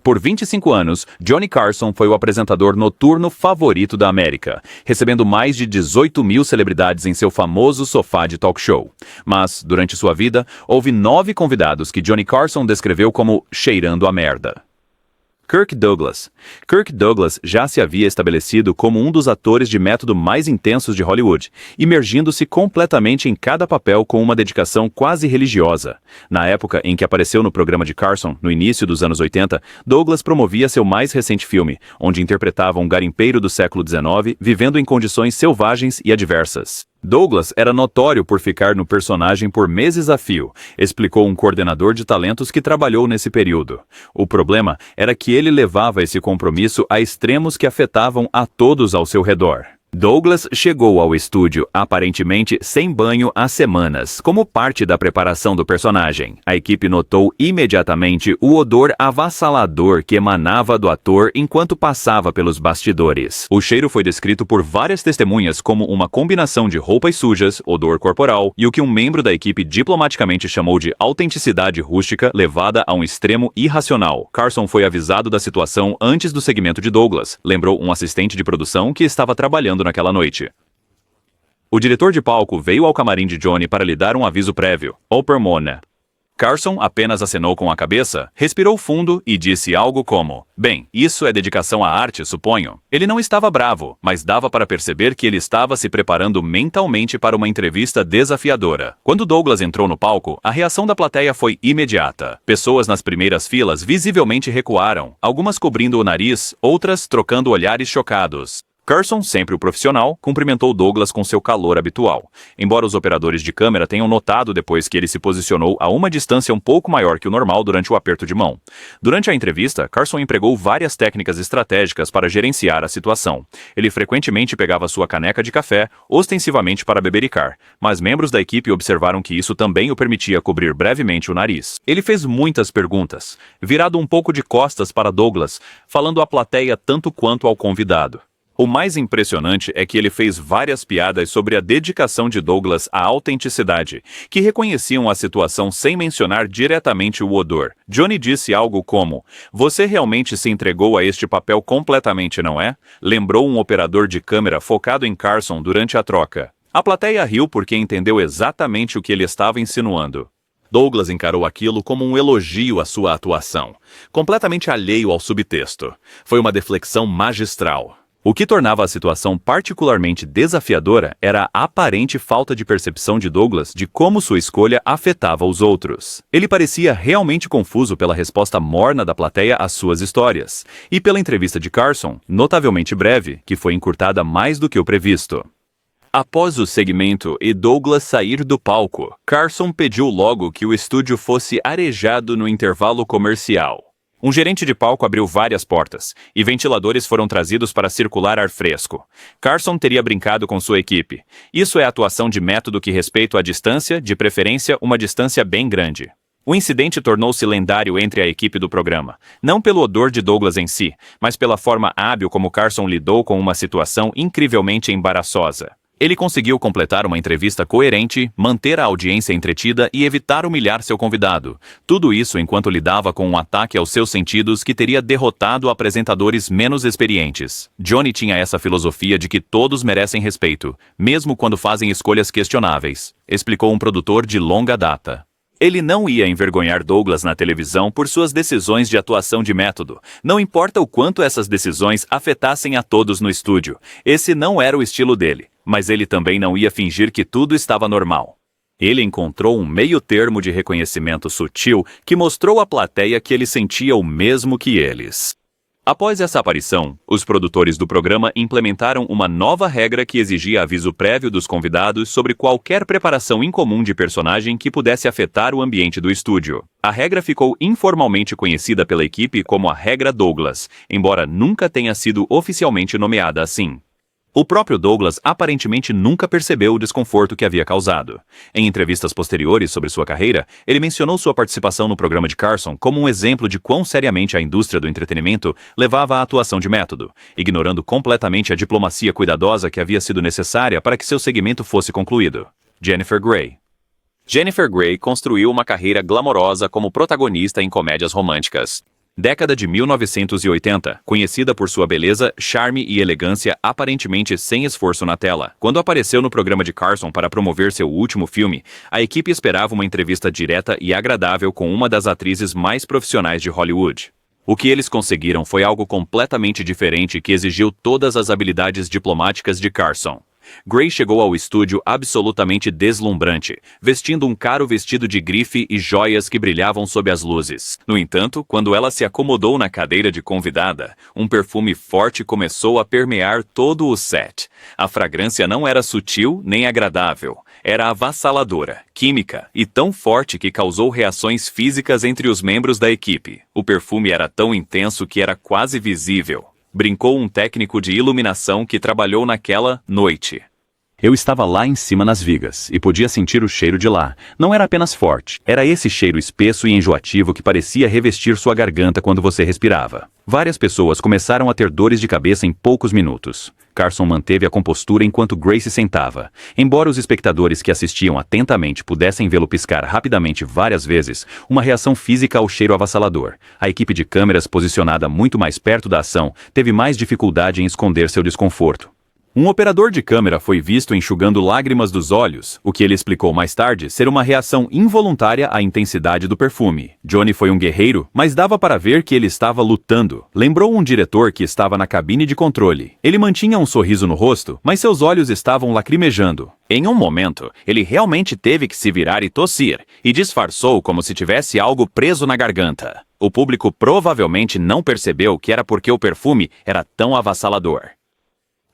Por 25 anos, Johnny Carson foi o apresentador noturno favorito da América, recebendo mais de 18 mil celebridades em seu famoso sofá de talk show. Mas, durante sua vida, houve 9 convidados que Johnny Carson descreveu como cheirando a merda. Kirk Douglas. Kirk Douglas já se havia estabelecido como um dos atores de método mais intensos de Hollywood, imergindo-se completamente em cada papel com uma dedicação quase religiosa. Na época em que apareceu no programa de Carson, no início dos anos 80, Douglas promovia seu mais recente filme, onde interpretava um garimpeiro do século XIX vivendo em condições selvagens e adversas. Douglas era notório por ficar no personagem por meses a fio, explicou um coordenador de talentos que trabalhou nesse período. O problema era que ele levava esse compromisso a extremos que afetavam a todos ao seu redor. Douglas chegou ao estúdio aparentemente sem banho há semanas, como parte da preparação do personagem. A equipe notou imediatamente o odor avassalador que emanava do ator enquanto passava pelos bastidores. O cheiro foi descrito por várias testemunhas como uma combinação de roupas sujas, odor corporal e o que um membro da equipe diplomaticamente chamou de autenticidade rústica levada a um extremo irracional. Carson foi avisado da situação antes do segmento de Douglas, lembrou um assistente de produção que estava trabalhando naquela noite. O diretor de palco veio ao camarim de Johnny para lhe dar um aviso prévio. Oper Mona. Carson apenas acenou com a cabeça, respirou fundo e disse algo como: "Bem, isso é dedicação à arte, suponho." Ele não estava bravo, mas dava para perceber que ele estava se preparando mentalmente para uma entrevista desafiadora. Quando Douglas entrou no palco, a reação da plateia foi imediata. Pessoas nas primeiras filas visivelmente recuaram, algumas cobrindo o nariz, outras trocando olhares chocados. Carson, sempre o profissional, cumprimentou Douglas com seu calor habitual, embora os operadores de câmera tenham notado depois que ele se posicionou a uma distância um pouco maior que o normal durante o aperto de mão. Durante a entrevista, Carson empregou várias técnicas estratégicas para gerenciar a situação. Ele frequentemente pegava sua caneca de café, ostensivamente para bebericar, mas membros da equipe observaram que isso também o permitia cobrir brevemente o nariz. Ele fez muitas perguntas, virado um pouco de costas para Douglas, falando à plateia tanto quanto ao convidado. O mais impressionante é que ele fez várias piadas sobre a dedicação de Douglas à autenticidade, que reconheciam a situação sem mencionar diretamente o odor. Johnny disse algo como: "Você realmente se entregou a este papel completamente, não é?" Lembrou um operador de câmera focado em Carson durante a troca. A plateia riu porque entendeu exatamente o que ele estava insinuando. Douglas encarou aquilo como um elogio à sua atuação, completamente alheio ao subtexto. Foi uma deflexão magistral. O que tornava a situação particularmente desafiadora era a aparente falta de percepção de Douglas de como sua escolha afetava os outros. Ele parecia realmente confuso pela resposta morna da plateia às suas histórias, e pela entrevista de Carson, notavelmente breve, que foi encurtada mais do que o previsto. Após o segmento e Douglas sair do palco, Carson pediu logo que o estúdio fosse arejado no intervalo comercial. Um gerente de palco abriu várias portas, e ventiladores foram trazidos para circular ar fresco. Carson teria brincado com sua equipe. Isso é atuação de método que respeita a distância, de preferência uma distância bem grande. O incidente tornou-se lendário entre a equipe do programa, não pelo odor de Douglas em si, mas pela forma hábil como Carson lidou com uma situação incrivelmente embaraçosa. Ele conseguiu completar uma entrevista coerente, manter a audiência entretida e evitar humilhar seu convidado. Tudo isso enquanto lidava com um ataque aos seus sentidos que teria derrotado apresentadores menos experientes. Johnny tinha essa filosofia de que todos merecem respeito, mesmo quando fazem escolhas questionáveis, explicou um produtor de longa data. Ele não ia envergonhar Douglas na televisão por suas decisões de atuação de método. Não importa o quanto essas decisões afetassem a todos no estúdio. Esse não era o estilo dele. Mas ele também não ia fingir que tudo estava normal. Ele encontrou um meio-termo de reconhecimento sutil que mostrou à plateia que ele sentia o mesmo que eles. Após essa aparição, os produtores do programa implementaram uma nova regra que exigia aviso prévio dos convidados sobre qualquer preparação incomum de personagem que pudesse afetar o ambiente do estúdio. A regra ficou informalmente conhecida pela equipe como a Regra Douglas, embora nunca tenha sido oficialmente nomeada assim. O próprio Douglas aparentemente nunca percebeu o desconforto que havia causado. Em entrevistas posteriores sobre sua carreira, ele mencionou sua participação no programa de Carson como um exemplo de quão seriamente a indústria do entretenimento levava a atuação de método, ignorando completamente a diplomacia cuidadosa que havia sido necessária para que seu segmento fosse concluído. Jennifer Grey. Jennifer Grey construiu uma carreira glamourosa como protagonista em comédias românticas. Década de 1980, conhecida por sua beleza, charme e elegância aparentemente sem esforço na tela. Quando apareceu no programa de Carson para promover seu último filme, a equipe esperava uma entrevista direta e agradável com uma das atrizes mais profissionais de Hollywood. O que eles conseguiram foi algo completamente diferente que exigiu todas as habilidades diplomáticas de Carson. Grey chegou ao estúdio absolutamente deslumbrante, vestindo um caro vestido de grife e joias que brilhavam sob as luzes. No entanto, quando ela se acomodou na cadeira de convidada, um perfume forte começou a permear todo o set. A fragrância não era sutil nem agradável, era avassaladora, química e tão forte que causou reações físicas entre os membros da equipe. O perfume era tão intenso que era quase visível, brincou um técnico de iluminação que trabalhou naquela noite. Eu estava lá em cima nas vigas e podia sentir o cheiro de lá. Não era apenas forte, era esse cheiro espesso e enjoativo que parecia revestir sua garganta quando você respirava. Várias pessoas começaram a ter dores de cabeça em poucos minutos. Carson manteve a compostura enquanto Grace sentava. Embora os espectadores que assistiam atentamente pudessem vê-lo piscar rapidamente várias vezes, uma reação física ao cheiro avassalador. A equipe de câmeras, posicionada muito mais perto da ação, teve mais dificuldade em esconder seu desconforto. Um operador de câmera foi visto enxugando lágrimas dos olhos, o que ele explicou mais tarde ser uma reação involuntária à intensidade do perfume. Johnny foi um guerreiro, mas dava para ver que ele estava lutando. Lembrou um diretor que estava na cabine de controle. Ele mantinha um sorriso no rosto, mas seus olhos estavam lacrimejando. Em um momento, ele realmente teve que se virar e tossir, e disfarçou como se tivesse algo preso na garganta. O público provavelmente não percebeu que era porque o perfume era tão avassalador.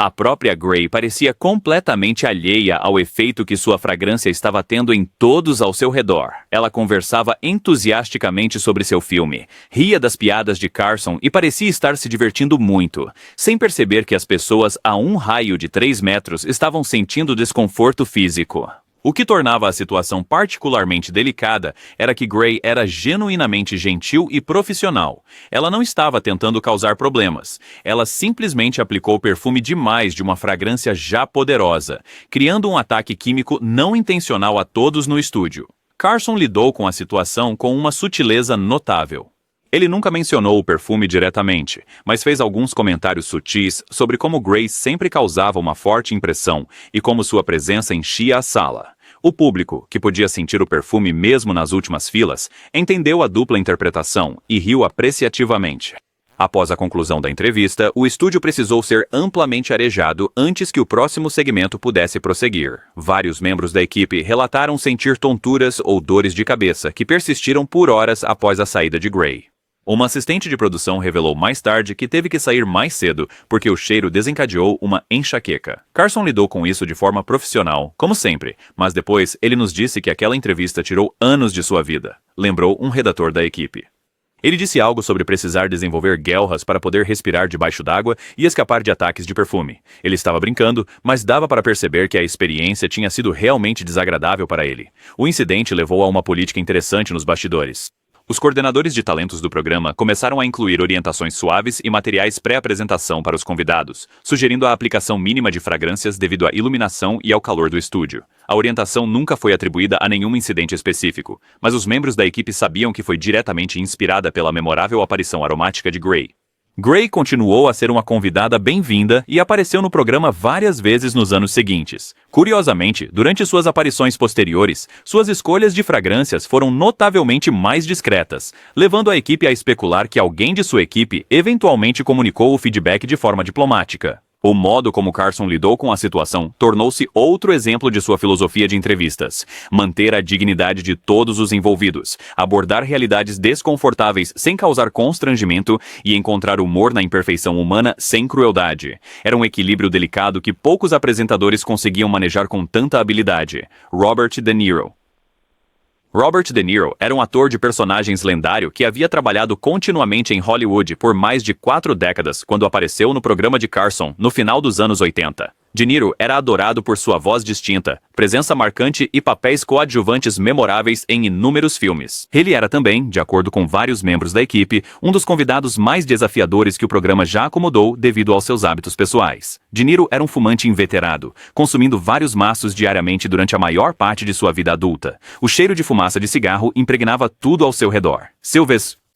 A própria Grey parecia completamente alheia ao efeito que sua fragrância estava tendo em todos ao seu redor. Ela conversava entusiasticamente sobre seu filme, ria das piadas de Carson e parecia estar se divertindo muito, sem perceber que as pessoas a um raio de 3 metros estavam sentindo desconforto físico. O que tornava a situação particularmente delicada era que Grey era genuinamente gentil e profissional. Ela não estava tentando causar problemas. Ela simplesmente aplicou perfume demais de uma fragrância já poderosa, criando um ataque químico não intencional a todos no estúdio. Carson lidou com a situação com uma sutileza notável. Ele nunca mencionou o perfume diretamente, mas fez alguns comentários sutis sobre como Grace sempre causava uma forte impressão e como sua presença enchia a sala. O público, que podia sentir o perfume mesmo nas últimas filas, entendeu a dupla interpretação e riu apreciativamente. Após a conclusão da entrevista, o estúdio precisou ser amplamente arejado antes que o próximo segmento pudesse prosseguir. Vários membros da equipe relataram sentir tonturas ou dores de cabeça que persistiram por horas após a saída de Grey. Uma assistente de produção revelou mais tarde que teve que sair mais cedo porque o cheiro desencadeou uma enxaqueca. Carson lidou com isso de forma profissional, como sempre, mas depois ele nos disse que aquela entrevista tirou anos de sua vida, lembrou um redator da equipe. Ele disse algo sobre precisar desenvolver guelras para poder respirar debaixo d'água e escapar de ataques de perfume. Ele estava brincando, mas dava para perceber que a experiência tinha sido realmente desagradável para ele. O incidente levou a uma política interessante nos bastidores. Os coordenadores de talentos do programa começaram a incluir orientações suaves e materiais pré-apresentação para os convidados, sugerindo a aplicação mínima de fragrâncias devido à iluminação e ao calor do estúdio. A orientação nunca foi atribuída a nenhum incidente específico, mas os membros da equipe sabiam que foi diretamente inspirada pela memorável aparição aromática de Grey. Grey continuou a ser uma convidada bem-vinda e apareceu no programa várias vezes nos anos seguintes. Curiosamente, durante suas aparições posteriores, suas escolhas de fragrâncias foram notavelmente mais discretas, levando a equipe a especular que alguém de sua equipe eventualmente comunicou o feedback de forma diplomática. O modo como Carson lidou com a situação tornou-se outro exemplo de sua filosofia de entrevistas. Manter a dignidade de todos os envolvidos, abordar realidades desconfortáveis sem causar constrangimento e encontrar humor na imperfeição humana sem crueldade. Era um equilíbrio delicado que poucos apresentadores conseguiam manejar com tanta habilidade. Robert De Niro. Robert De Niro era um ator de personagens lendário que havia trabalhado continuamente em Hollywood por mais de 4 décadas quando apareceu no programa de Carson no final dos anos 80. De Niro era adorado por sua voz distinta, presença marcante e papéis coadjuvantes memoráveis em inúmeros filmes. Ele era também, de acordo com vários membros da equipe, um dos convidados mais desafiadores que o programa já acomodou devido aos seus hábitos pessoais. De Niro era um fumante inveterado, consumindo vários maços diariamente durante a maior parte de sua vida adulta. O cheiro de fumaça de cigarro impregnava tudo ao seu redor.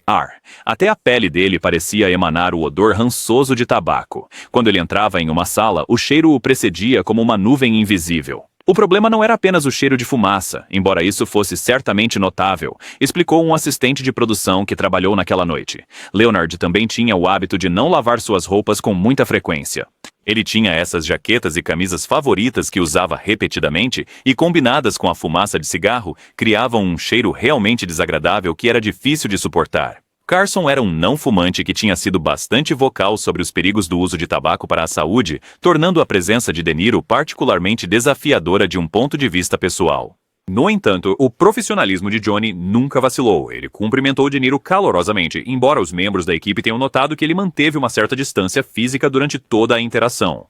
ar. Até a pele dele parecia emanar o odor rançoso de tabaco. Quando ele entrava em uma sala, o cheiro o precedia como uma nuvem invisível. O problema não era apenas o cheiro de fumaça, embora isso fosse certamente notável, explicou um assistente de produção que trabalhou naquela noite. Leonard também tinha o hábito de não lavar suas roupas com muita frequência. Ele tinha essas jaquetas e camisas favoritas que usava repetidamente e, combinadas com a fumaça de cigarro, criavam um cheiro realmente desagradável que era difícil de suportar. Carson era um não-fumante que tinha sido bastante vocal sobre os perigos do uso de tabaco para a saúde, tornando a presença de De Niro particularmente desafiadora de um ponto de vista pessoal. No entanto, o profissionalismo de Johnny nunca vacilou. Ele cumprimentou De Niro calorosamente, embora os membros da equipe tenham notado que ele manteve uma certa distância física durante toda a interação.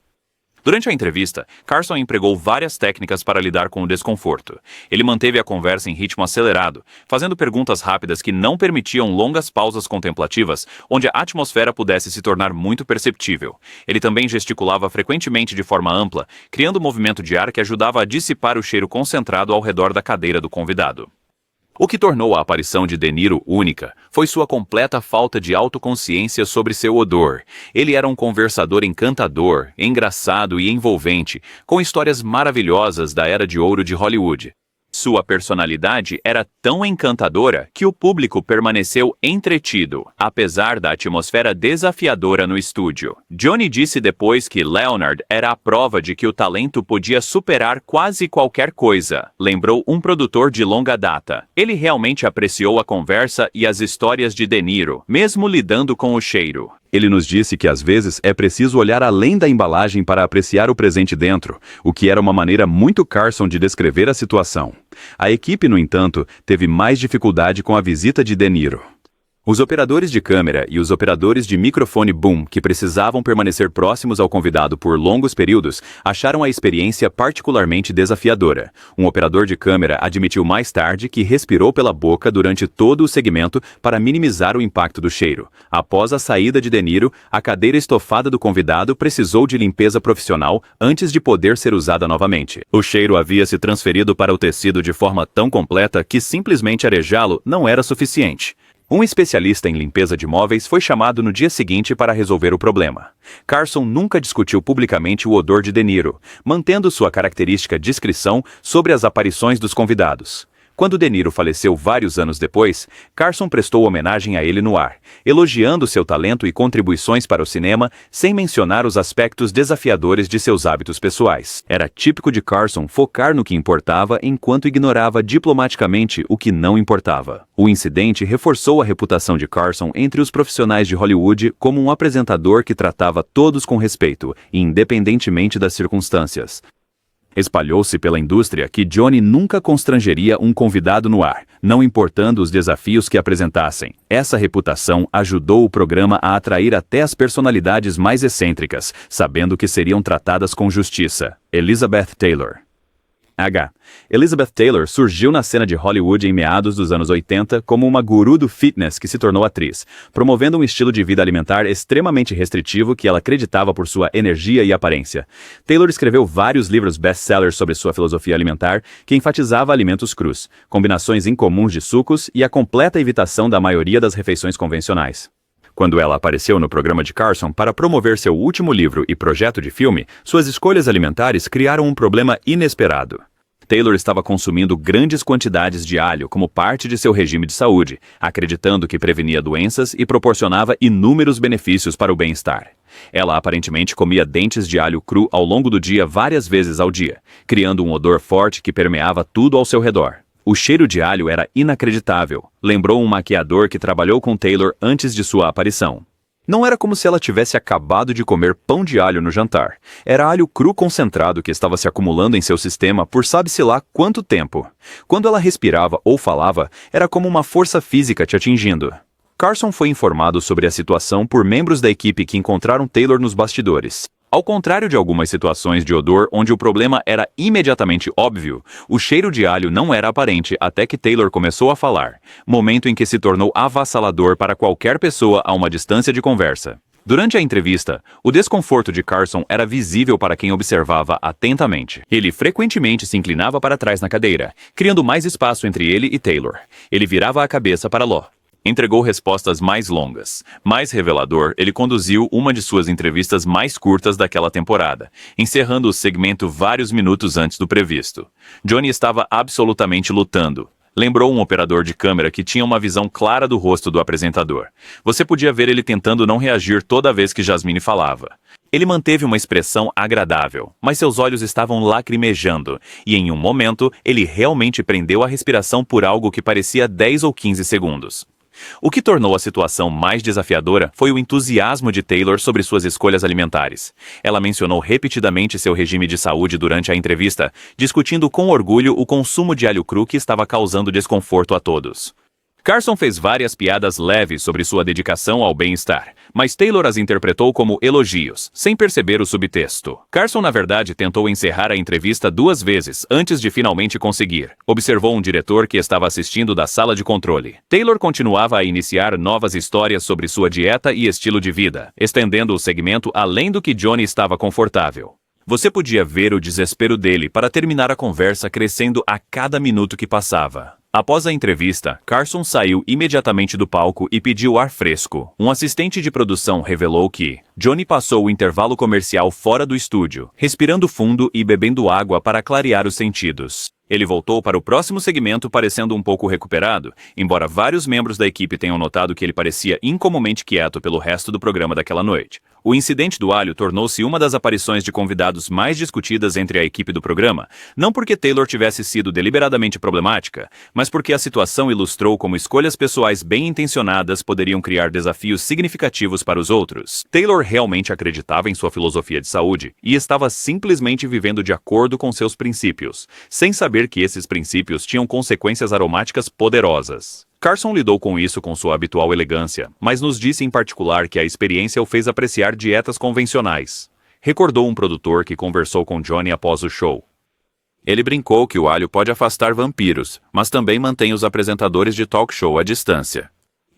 Durante a entrevista, Carson empregou várias técnicas para lidar com o desconforto. Ele manteve a conversa em ritmo acelerado, fazendo perguntas rápidas que não permitiam longas pausas contemplativas, onde a atmosfera pudesse se tornar muito perceptível. Ele também gesticulava frequentemente de forma ampla, criando um movimento de ar que ajudava a dissipar o cheiro concentrado ao redor da cadeira do convidado. O que tornou a aparição de De Niro única foi sua completa falta de autoconsciência sobre seu odor. Ele era um conversador encantador, engraçado e envolvente, com histórias maravilhosas da era de ouro de Hollywood. Sua personalidade era tão encantadora que o público permaneceu entretido, apesar da atmosfera desafiadora no estúdio. Johnny disse depois que Leonard era a prova de que o talento podia superar quase qualquer coisa, lembrou um produtor de longa data. Ele realmente apreciou a conversa e as histórias de De Niro, mesmo lidando com o cheiro. Ele nos disse que às vezes é preciso olhar além da embalagem para apreciar o presente dentro, o que era uma maneira muito Carson de descrever a situação. A equipe, no entanto, teve mais dificuldade com a visita de De Niro. Os operadores de câmera e os operadores de microfone boom, que precisavam permanecer próximos ao convidado por longos períodos, acharam a experiência particularmente desafiadora. Um operador de câmera admitiu mais tarde que respirou pela boca durante todo o segmento para minimizar o impacto do cheiro. Após a saída de De Niro, a cadeira estofada do convidado precisou de limpeza profissional antes de poder ser usada novamente. O cheiro havia se transferido para o tecido de forma tão completa que simplesmente arejá-lo não era suficiente. Um especialista em limpeza de móveis foi chamado no dia seguinte para resolver o problema. Carson nunca discutiu publicamente o odor de De Niro, mantendo sua característica discrição sobre as aparições dos convidados. Quando De Niro faleceu vários anos depois, Carson prestou homenagem a ele no ar, elogiando seu talento e contribuições para o cinema, sem mencionar os aspectos desafiadores de seus hábitos pessoais. Era típico de Carson focar no que importava enquanto ignorava diplomaticamente o que não importava. O incidente reforçou a reputação de Carson entre os profissionais de Hollywood como um apresentador que tratava todos com respeito, independentemente das circunstâncias. Espalhou-se pela indústria que Johnny nunca constrangeria um convidado no ar, não importando os desafios que apresentassem. Essa reputação ajudou o programa a atrair até as personalidades mais excêntricas, sabendo que seriam tratadas com justiça. Elizabeth Taylor. Elizabeth Taylor surgiu na cena de Hollywood em meados dos anos 80 como uma guru do fitness que se tornou atriz, promovendo um estilo de vida alimentar extremamente restritivo que ela acreditava por sua energia e aparência. Taylor escreveu vários livros best-sellers sobre sua filosofia alimentar, que enfatizava alimentos crus, combinações incomuns de sucos e a completa evitação da maioria das refeições convencionais. Quando ela apareceu no programa de Carson para promover seu último livro e projeto de filme, suas escolhas alimentares criaram um problema inesperado. Taylor estava consumindo grandes quantidades de alho como parte de seu regime de saúde, acreditando que prevenia doenças e proporcionava inúmeros benefícios para o bem-estar. Ela aparentemente comia dentes de alho cru ao longo do dia várias vezes ao dia, criando um odor forte que permeava tudo ao seu redor. O cheiro de alho era inacreditável, lembrou um maquiador que trabalhou com Taylor antes de sua aparição. Não era como se ela tivesse acabado de comer pão de alho no jantar. Era alho cru concentrado que estava se acumulando em seu sistema por sabe-se lá quanto tempo. Quando ela respirava ou falava, era como uma força física te atingindo. Carson foi informado sobre a situação por membros da equipe que encontraram Taylor nos bastidores. Ao contrário de algumas situações de odor onde o problema era imediatamente óbvio, o cheiro de alho não era aparente até que Taylor começou a falar, momento em que se tornou avassalador para qualquer pessoa a uma distância de conversa. Durante a entrevista, o desconforto de Carson era visível para quem observava atentamente. Ele frequentemente se inclinava para trás na cadeira, criando mais espaço entre ele e Taylor. Ele virava a cabeça para Ló. Entregou respostas mais longas. Mais revelador, ele conduziu uma de suas entrevistas mais curtas daquela temporada, encerrando o segmento vários minutos antes do previsto. Johnny estava absolutamente lutando. Lembrou um operador de câmera que tinha uma visão clara do rosto do apresentador. Você podia ver ele tentando não reagir toda vez que Jasmine falava. Ele manteve uma expressão agradável, mas seus olhos estavam lacrimejando, e em um momento, ele realmente prendeu a respiração por algo que parecia 10 ou 15 segundos. O que tornou a situação mais desafiadora foi o entusiasmo de Taylor sobre suas escolhas alimentares. Ela mencionou repetidamente seu regime de saúde durante a entrevista, discutindo com orgulho o consumo de alho cru que estava causando desconforto a todos. Carson fez várias piadas leves sobre sua dedicação ao bem-estar, mas Taylor as interpretou como elogios, sem perceber o subtexto. Carson, na verdade, tentou encerrar a entrevista 2 vezes antes de finalmente conseguir, observou um diretor que estava assistindo da sala de controle. Taylor continuava a iniciar novas histórias sobre sua dieta e estilo de vida, estendendo o segmento além do que Johnny estava confortável. Você podia ver o desespero dele para terminar a conversa crescendo a cada minuto que passava. Após a entrevista, Carson saiu imediatamente do palco e pediu ar fresco. Um assistente de produção revelou que Johnny passou o intervalo comercial fora do estúdio, respirando fundo e bebendo água para clarear os sentidos. Ele voltou para o próximo segmento parecendo um pouco recuperado, embora vários membros da equipe tenham notado que ele parecia incomumente quieto pelo resto do programa daquela noite. O incidente do alho tornou-se uma das aparições de convidados mais discutidas entre a equipe do programa, não porque Taylor tivesse sido deliberadamente problemática, mas porque a situação ilustrou como escolhas pessoais bem-intencionadas poderiam criar desafios significativos para os outros. Taylor realmente acreditava em sua filosofia de saúde e estava simplesmente vivendo de acordo com seus princípios, sem saber que esses princípios tinham consequências aromáticas poderosas. Carson lidou com isso com sua habitual elegância, mas nos disse em particular que a experiência o fez apreciar dietas convencionais. Recordou um produtor que conversou com Johnny após o show. Ele brincou que o alho pode afastar vampiros, mas também mantém os apresentadores de talk show à distância.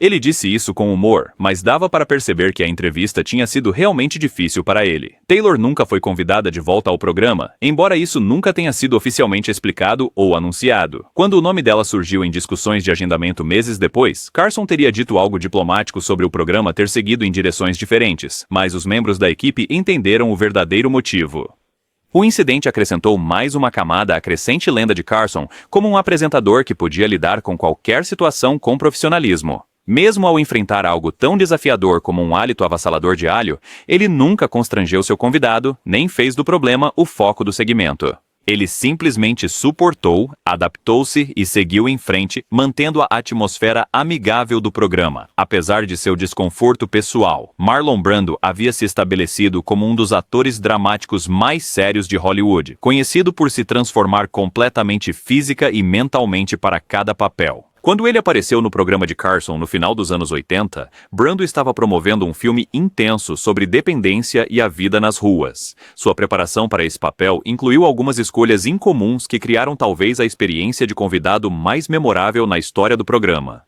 Ele disse isso com humor, mas dava para perceber que a entrevista tinha sido realmente difícil para ele. Taylor nunca foi convidada de volta ao programa, embora isso nunca tenha sido oficialmente explicado ou anunciado. Quando o nome dela surgiu em discussões de agendamento meses depois, Carson teria dito algo diplomático sobre o programa ter seguido em direções diferentes, mas os membros da equipe entenderam o verdadeiro motivo. O incidente acrescentou mais uma camada à crescente lenda de Carson como um apresentador que podia lidar com qualquer situação com profissionalismo. Mesmo ao enfrentar algo tão desafiador como um hálito avassalador de alho, ele nunca constrangeu seu convidado, nem fez do problema o foco do segmento. Ele simplesmente suportou, adaptou-se e seguiu em frente, mantendo a atmosfera amigável do programa. Apesar de seu desconforto pessoal, Marlon Brando havia se estabelecido como um dos atores dramáticos mais sérios de Hollywood, conhecido por se transformar completamente física e mentalmente para cada papel. Quando ele apareceu no programa de Carson no final dos anos 80, Brando estava promovendo um filme intenso sobre dependência e a vida nas ruas. Sua preparação para esse papel incluiu algumas escolhas incomuns que criaram talvez a experiência de convidado mais memorável na história do programa.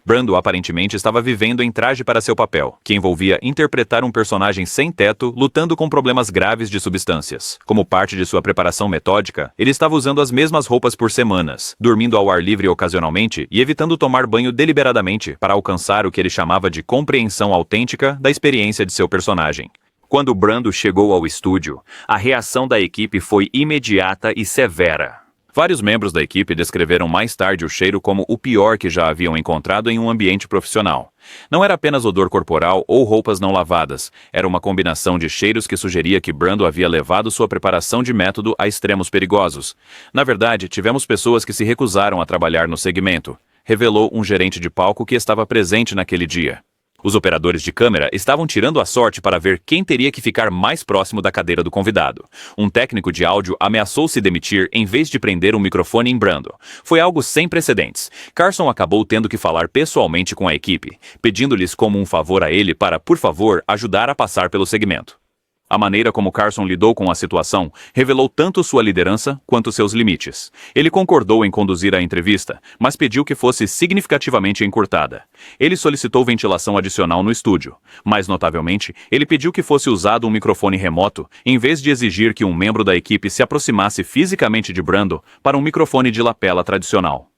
Brando aparentemente estava vivendo em traje para seu papel, que envolvia interpretar um personagem sem teto lutando com problemas graves de substâncias. Como parte de sua preparação metódica, ele estava usando as mesmas roupas por semanas, dormindo ao ar livre ocasionalmente e evitando tomar banho deliberadamente para alcançar o que ele chamava de compreensão autêntica da experiência de seu personagem. Quando Brando chegou ao estúdio, a reação da equipe foi imediata e severa. Vários membros da equipe descreveram mais tarde o cheiro como o pior que já haviam encontrado em um ambiente profissional. Não era apenas odor corporal ou roupas não lavadas, era uma combinação de cheiros que sugeria que Brando havia levado sua preparação de método a extremos perigosos. Na verdade, tivemos pessoas que se recusaram a trabalhar no segmento, revelou um gerente de palco que estava presente naquele dia. Os operadores de câmera estavam tirando a sorte para ver quem teria que ficar mais próximo da cadeira do convidado. Um técnico de áudio ameaçou se demitir em vez de prender um microfone em Brando. Foi algo sem precedentes. Carson acabou tendo que falar pessoalmente com a equipe, pedindo-lhes como um favor a ele para, por favor, ajudar a passar pelo segmento. A maneira como Carson lidou com a situação revelou tanto sua liderança quanto seus limites. Ele concordou em conduzir a entrevista, mas pediu que fosse significativamente encurtada. Ele solicitou ventilação adicional no estúdio. Mais notavelmente, ele pediu que fosse usado um microfone remoto, em vez de exigir que um membro da equipe se aproximasse fisicamente de Brando para um microfone de lapela tradicional.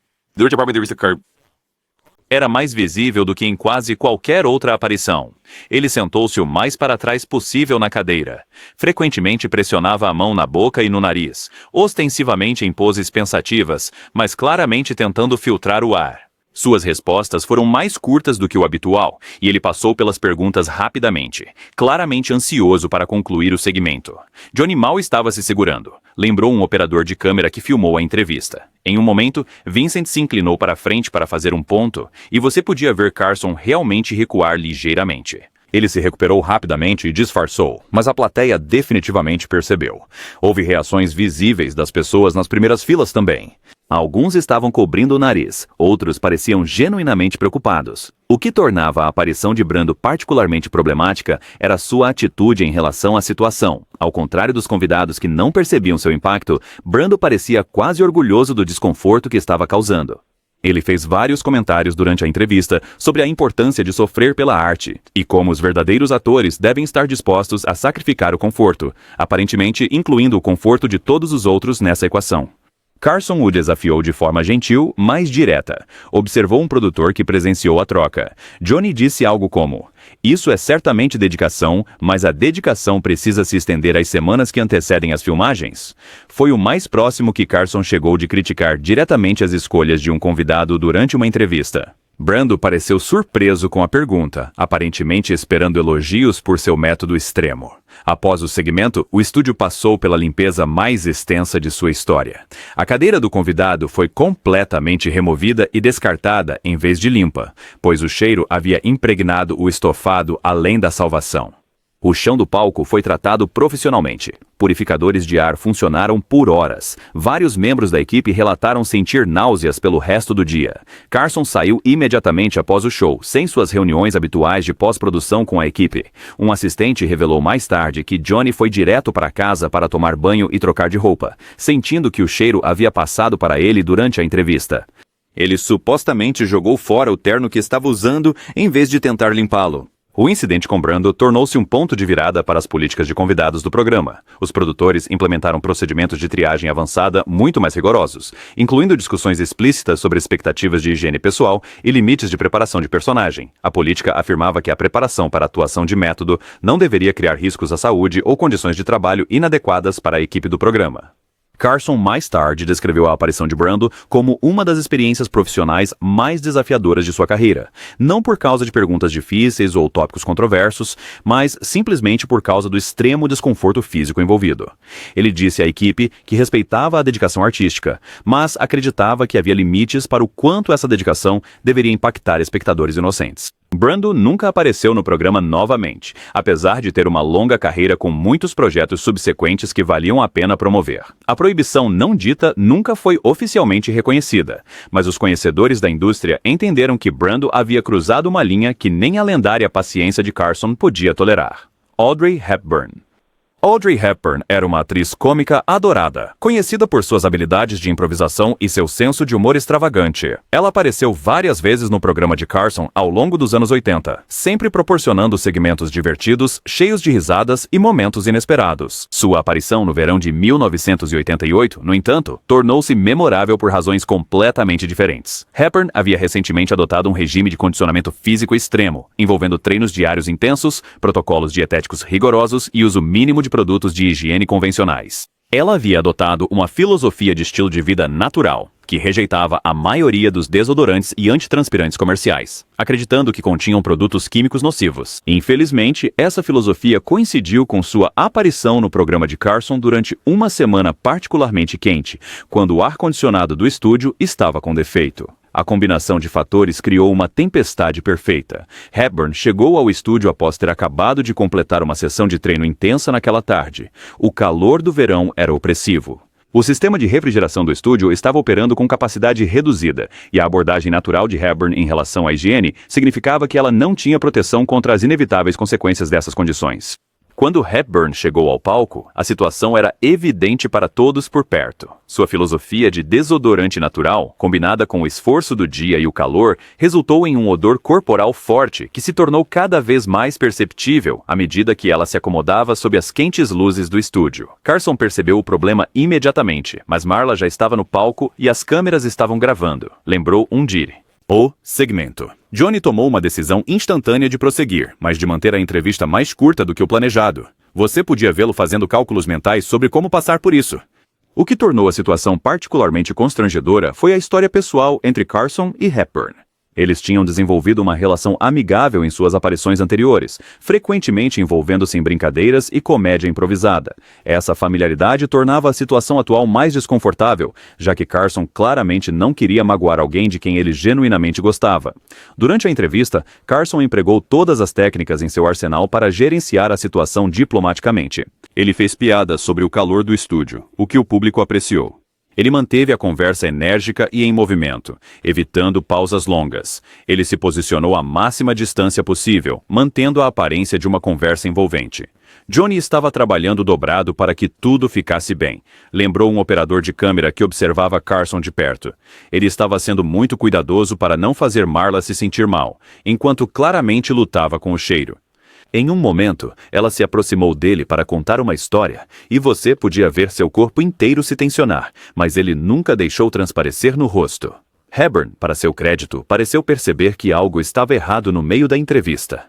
era mais visível do que em quase qualquer outra aparição. Ele sentou-se o mais para trás possível na cadeira. Frequentemente pressionava a mão na boca e no nariz, ostensivamente em poses pensativas, mas claramente tentando filtrar o ar. Suas respostas foram mais curtas do que o habitual, e ele passou pelas perguntas rapidamente, claramente ansioso para concluir o segmento. Johnny mal estava se segurando. Lembrou um operador de câmera que filmou a entrevista. Em um momento, Vincent se inclinou para a frente para fazer um ponto, e você podia ver Carson realmente recuar ligeiramente. Ele se recuperou rapidamente e disfarçou, mas a plateia definitivamente percebeu. Houve reações visíveis das pessoas nas primeiras filas também. Alguns estavam cobrindo o nariz, outros pareciam genuinamente preocupados. O que tornava a aparição de Brando particularmente problemática era sua atitude em relação à situação. Ao contrário dos convidados que não percebiam seu impacto, Brando parecia quase orgulhoso do desconforto que estava causando. Ele fez vários comentários durante a entrevista sobre a importância de sofrer pela arte e como os verdadeiros atores devem estar dispostos a sacrificar o conforto, aparentemente incluindo o conforto de todos os outros nessa equação. Carson o desafiou de forma gentil, mas direta. Observou um produtor que presenciou a troca. Johnny disse algo como: "Isso é certamente dedicação, mas a dedicação precisa se estender às semanas que antecedem as filmagens." Foi o mais próximo que Carson chegou de criticar diretamente as escolhas de um convidado durante uma entrevista. Brando pareceu surpreso com a pergunta, aparentemente esperando elogios por seu método extremo. Após o segmento, o estúdio passou pela limpeza mais extensa de sua história. A cadeira do convidado foi completamente removida e descartada em vez de limpa, pois o cheiro havia impregnado o estofado além da salvação. O chão do palco foi tratado profissionalmente. Purificadores de ar funcionaram por horas. Vários membros da equipe relataram sentir náuseas pelo resto do dia. Carson saiu imediatamente após o show, sem suas reuniões habituais de pós-produção com a equipe. Um assistente revelou mais tarde que Johnny foi direto para casa para tomar banho e trocar de roupa, sentindo que o cheiro havia passado para ele durante a entrevista. Ele supostamente jogou fora o terno que estava usando em vez de tentar limpá-lo. O incidente com Brando tornou-se um ponto de virada para as políticas de convidados do programa. Os produtores implementaram procedimentos de triagem avançada muito mais rigorosos, incluindo discussões explícitas sobre expectativas de higiene pessoal e limites de preparação de personagem. A política afirmava que a preparação para a atuação de método não deveria criar riscos à saúde ou condições de trabalho inadequadas para a equipe do programa. Carson mais tarde descreveu a aparição de Brando como uma das experiências profissionais mais desafiadoras de sua carreira, não por causa de perguntas difíceis ou tópicos controversos, mas simplesmente por causa do extremo desconforto físico envolvido. Ele disse à equipe que respeitava a dedicação artística, mas acreditava que havia limites para o quanto essa dedicação deveria impactar espectadores inocentes. Brando nunca apareceu no programa novamente, apesar de ter uma longa carreira com muitos projetos subsequentes que valiam a pena promover. A proibição não dita nunca foi oficialmente reconhecida, mas os conhecedores da indústria entenderam que Brando havia cruzado uma linha que nem a lendária paciência de Carson podia tolerar. Audrey Hepburn. Audrey Hepburn era uma atriz cômica adorada, conhecida por suas habilidades de improvisação e seu senso de humor extravagante. Ela apareceu várias vezes no programa de Carson ao longo dos anos 80, sempre proporcionando segmentos divertidos, cheios de risadas e momentos inesperados. Sua aparição no verão de 1988, no entanto, tornou-se memorável por razões completamente diferentes. Hepburn havia recentemente adotado um regime de condicionamento físico extremo, envolvendo treinos diários intensos, protocolos dietéticos rigorosos e uso mínimo de produtos de higiene convencionais. Ela havia adotado uma filosofia de estilo de vida natural, que rejeitava a maioria dos desodorantes e antitranspirantes comerciais, acreditando que continham produtos químicos nocivos. Infelizmente, essa filosofia coincidiu com sua aparição no programa de Carson durante uma semana particularmente quente, quando o ar-condicionado do estúdio estava com defeito. A combinação de fatores criou uma tempestade perfeita. Hepburn chegou ao estúdio após ter acabado de completar uma sessão de treino intensa naquela tarde. O calor do verão era opressivo. O sistema de refrigeração do estúdio estava operando com capacidade reduzida, e a abordagem natural de Hepburn em relação à higiene significava que ela não tinha proteção contra as inevitáveis consequências dessas condições. Quando Hepburn chegou ao palco, a situação era evidente para todos por perto. Sua filosofia de desodorante natural, combinada com o esforço do dia e o calor, resultou em um odor corporal forte que se tornou cada vez mais perceptível à medida que ela se acomodava sob as quentes luzes do estúdio. Carson percebeu o problema imediatamente, mas Marla já estava no palco e as câmeras estavam gravando, lembrou Undire. O segmento. Johnny tomou uma decisão instantânea de prosseguir, mas de manter a entrevista mais curta do que o planejado. Você podia vê-lo fazendo cálculos mentais sobre como passar por isso. O que tornou a situação particularmente constrangedora foi a história pessoal entre Carson e Hepburn. Eles tinham desenvolvido uma relação amigável em suas aparições anteriores, frequentemente envolvendo-se em brincadeiras e comédia improvisada. Essa familiaridade tornava a situação atual mais desconfortável, já que Carson claramente não queria magoar alguém de quem ele genuinamente gostava. Durante a entrevista, Carson empregou todas as técnicas em seu arsenal para gerenciar a situação diplomaticamente. Ele fez piadas sobre o calor do estúdio, o que o público apreciou. Ele manteve a conversa enérgica e em movimento, evitando pausas longas. Ele se posicionou à máxima distância possível, mantendo a aparência de uma conversa envolvente. Johnny estava trabalhando dobrado para que tudo ficasse bem, lembrou um operador de câmera que observava Carson de perto. Ele estava sendo muito cuidadoso para não fazer Marla se sentir mal, enquanto claramente lutava com o cheiro. Em um momento, ela se aproximou dele para contar uma história, e você podia ver seu corpo inteiro se tensionar, mas ele nunca deixou transparecer no rosto. Hepburn, para seu crédito, pareceu perceber que algo estava errado no meio da entrevista.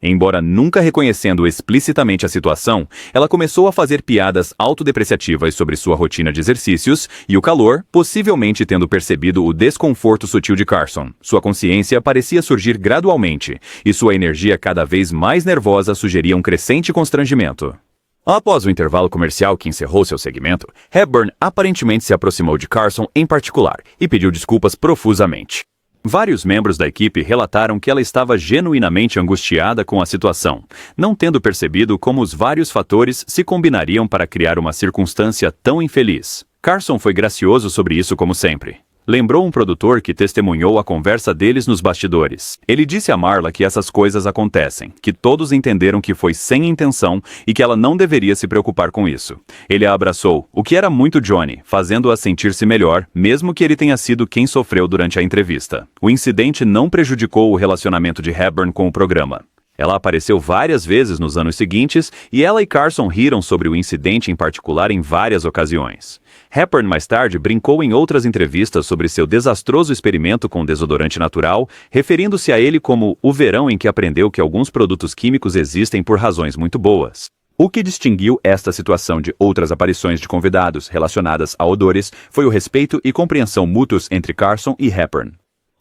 Embora nunca reconhecendo explicitamente a situação, ela começou a fazer piadas autodepreciativas sobre sua rotina de exercícios e o calor, possivelmente tendo percebido o desconforto sutil de Carson. Sua consciência parecia surgir gradualmente, e sua energia cada vez mais nervosa sugeria um crescente constrangimento. Após o intervalo comercial que encerrou seu segmento, Hepburn aparentemente se aproximou de Carson em particular e pediu desculpas profusamente. Vários membros da equipe relataram que ela estava genuinamente angustiada com a situação, não tendo percebido como os vários fatores se combinariam para criar uma circunstância tão infeliz. Carson foi gracioso sobre isso como sempre. Lembrou um produtor que testemunhou a conversa deles nos bastidores. Ele disse a Marla que essas coisas acontecem, que todos entenderam que foi sem intenção e que ela não deveria se preocupar com isso. Ele a abraçou, o que era muito Johnny, fazendo-a sentir-se melhor, mesmo que ele tenha sido quem sofreu durante a entrevista. O incidente não prejudicou o relacionamento de Hepburn com o programa. Ela apareceu várias vezes nos anos seguintes e ela e Carson riram sobre o incidente em particular em várias ocasiões. Hepburn mais tarde brincou em outras entrevistas sobre seu desastroso experimento com desodorante natural, referindo-se a ele como o verão em que aprendeu que alguns produtos químicos existem por razões muito boas. O que distinguiu esta situação de outras aparições de convidados relacionadas a odores foi o respeito e compreensão mútuos entre Carson e Hepburn.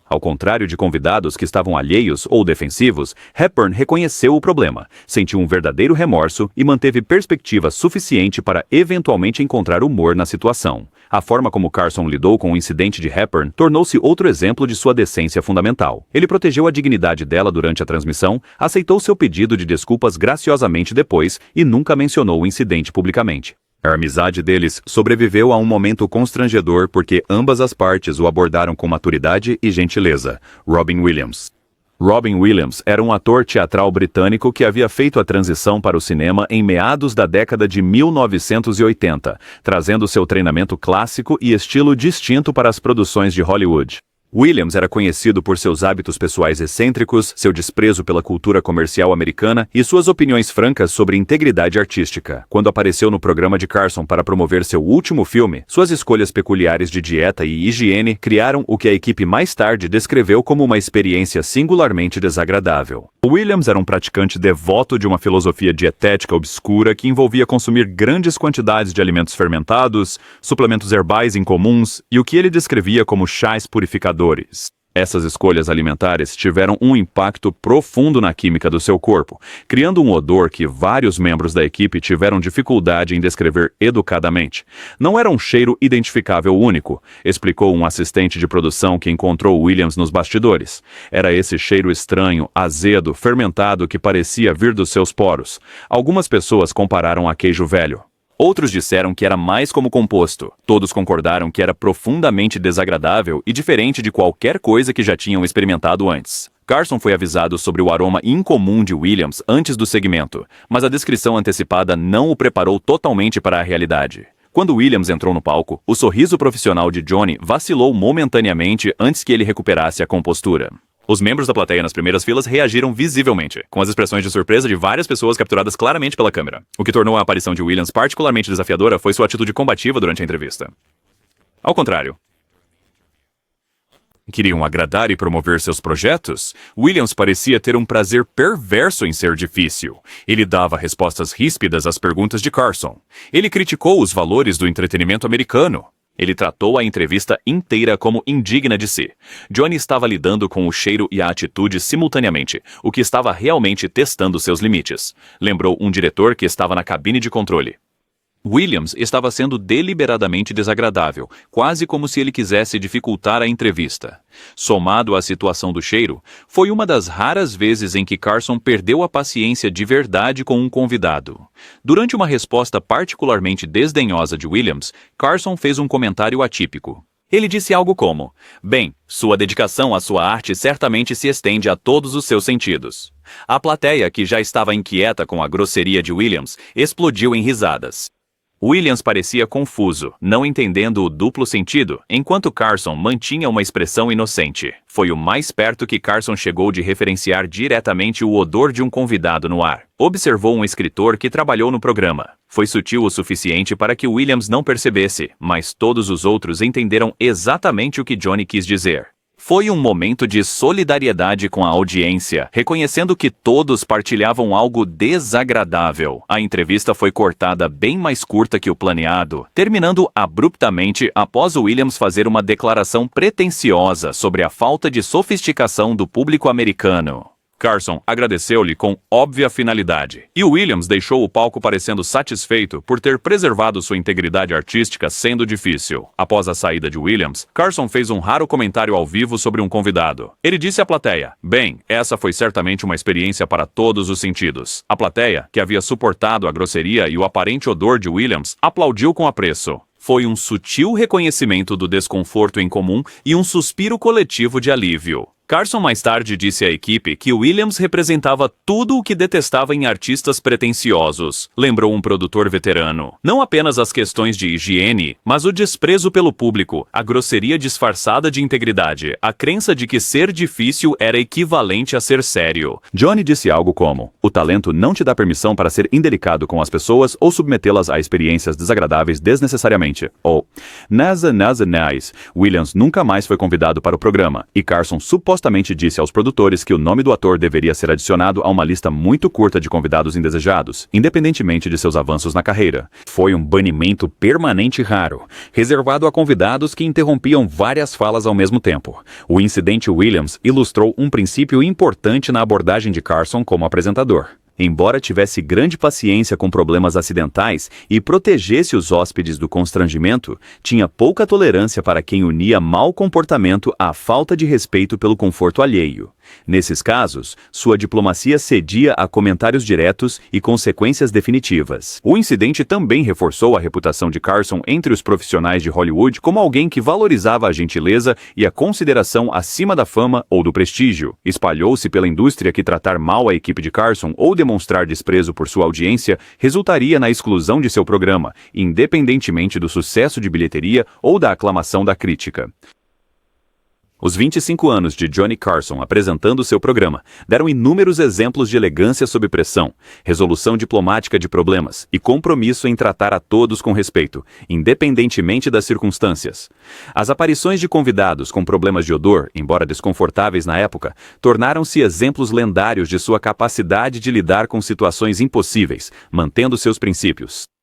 Ao contrário de convidados que estavam alheios ou defensivos, Hepburn reconheceu o problema, sentiu um verdadeiro remorso e manteve perspectiva suficiente para eventualmente encontrar humor na situação. A forma como Carson lidou com o incidente de Hepburn tornou-se outro exemplo de sua decência fundamental. Ele protegeu a dignidade dela durante a transmissão, aceitou seu pedido de desculpas graciosamente depois e nunca mencionou o incidente publicamente. A amizade deles sobreviveu a um momento constrangedor porque ambas as partes o abordaram com maturidade e gentileza. Robin Williams. Robin Williams era um ator teatral britânico que havia feito a transição para o cinema em meados da década de 1980, trazendo seu treinamento clássico e estilo distinto para as produções de Hollywood. Williams era conhecido por seus hábitos pessoais excêntricos, seu desprezo pela cultura comercial americana e suas opiniões francas sobre integridade artística. Quando apareceu no programa de Carson para promover seu último filme, suas escolhas peculiares de dieta e higiene criaram o que a equipe mais tarde descreveu como uma experiência singularmente desagradável. Williams era um praticante devoto de uma filosofia dietética obscura que envolvia consumir grandes quantidades de alimentos fermentados, suplementos herbais incomuns e o que ele descrevia como chás purificadores. Essas escolhas alimentares tiveram um impacto profundo na química do seu corpo, criando um odor que vários membros da equipe tiveram dificuldade em descrever educadamente. Não era um cheiro identificável único, explicou um assistente de produção que encontrou Williams nos bastidores. Era esse cheiro estranho, azedo, fermentado que parecia vir dos seus poros. Algumas pessoas compararam a queijo velho. Outros disseram que era mais como composto. Todos concordaram que era profundamente desagradável e diferente de qualquer coisa que já tinham experimentado antes. Carson foi avisado sobre o aroma incomum de Williams antes do segmento, mas a descrição antecipada não o preparou totalmente para a realidade. Quando Williams entrou no palco, o sorriso profissional de Johnny vacilou momentaneamente antes que ele recuperasse a compostura. Os membros da plateia nas primeiras filas reagiram visivelmente, com as expressões de surpresa de várias pessoas capturadas claramente pela câmera. O que tornou a aparição de Williams particularmente desafiadora foi sua atitude combativa durante a entrevista. Ao contrário, Queriam agradar e promover seus projetos? Williams parecia ter um prazer perverso em ser difícil. Ele dava respostas ríspidas às perguntas de Carson. Ele criticou os valores do entretenimento americano. Ele tratou a entrevista inteira como indigna de si. Johnny estava lidando com o cheiro e a atitude simultaneamente, o que estava realmente testando seus limites. Lembrou um diretor que estava na cabine de controle. Williams estava sendo deliberadamente desagradável, quase como se ele quisesse dificultar a entrevista. Somado à situação do cheiro, foi uma das raras vezes em que Carson perdeu a paciência de verdade com um convidado. Durante uma resposta particularmente desdenhosa de Williams, Carson fez um comentário atípico. Ele disse algo como: "Bem, sua dedicação à sua arte certamente se estende a todos os seus sentidos." A plateia, que já estava inquieta com a grosseria de Williams, explodiu em risadas. Williams parecia confuso, não entendendo o duplo sentido, enquanto Carson mantinha uma expressão inocente. Foi o mais perto que Carson chegou de referenciar diretamente o odor de um convidado no ar. Observou um escritor que trabalhou no programa. Foi sutil o suficiente para que Williams não percebesse, mas todos os outros entenderam exatamente o que Johnny quis dizer. Foi um momento de solidariedade com a audiência, reconhecendo que todos partilhavam algo desagradável. A entrevista foi cortada bem mais curta que o planeado, terminando abruptamente após Williams fazer uma declaração pretensiosa sobre a falta de sofisticação do público americano. Carson agradeceu-lhe com óbvia finalidade, e Williams deixou o palco parecendo satisfeito por ter preservado sua integridade artística sendo difícil. Após a saída de Williams, Carson fez um raro comentário ao vivo sobre um convidado. Ele disse à plateia: "Bem, essa foi certamente uma experiência para todos os sentidos." A plateia, que havia suportado a grosseria e o aparente odor de Williams, aplaudiu com apreço. Foi um sutil reconhecimento do desconforto em comum e um suspiro coletivo de alívio. Carson mais tarde disse à equipe que Williams representava tudo o que detestava em artistas pretensiosos, lembrou um produtor veterano. Não apenas as questões de higiene, mas o desprezo pelo público, a grosseria disfarçada de integridade, a crença de que ser difícil era equivalente a ser sério. Johnny disse algo como: "O talento não te dá permissão para ser indelicado com as pessoas ou submetê-las a experiências desagradáveis desnecessariamente." Ou, "Nasa. Williams nunca mais foi convidado para o programa, e Carson supostamente disse aos produtores que o nome do ator deveria ser adicionado a uma lista muito curta de convidados indesejados, independentemente de seus avanços na carreira." Foi um banimento permanente raro, reservado a convidados que interrompiam várias falas ao mesmo tempo. O incidente Williams ilustrou um princípio importante na abordagem de Carson como apresentador. Embora tivesse grande paciência com problemas acidentais e protegesse os hóspedes do constrangimento, tinha pouca tolerância para quem unia mau comportamento à falta de respeito pelo conforto alheio. Nesses casos, sua diplomacia cedia a comentários diretos e consequências definitivas. O incidente também reforçou a reputação de Carson entre os profissionais de Hollywood como alguém que valorizava a gentileza e a consideração acima da fama ou do prestígio. Espalhou-se pela indústria que tratar mal a equipe de Carson ou demonstrar desprezo por sua audiência resultaria na exclusão de seu programa, independentemente do sucesso de bilheteria ou da aclamação da crítica. Os 25 anos de Johnny Carson apresentando seu programa deram inúmeros exemplos de elegância sob pressão, resolução diplomática de problemas e compromisso em tratar a todos com respeito, independentemente das circunstâncias. As aparições de convidados com problemas de odor, embora desconfortáveis na época, tornaram-se exemplos lendários de sua capacidade de lidar com situações impossíveis, mantendo seus princípios.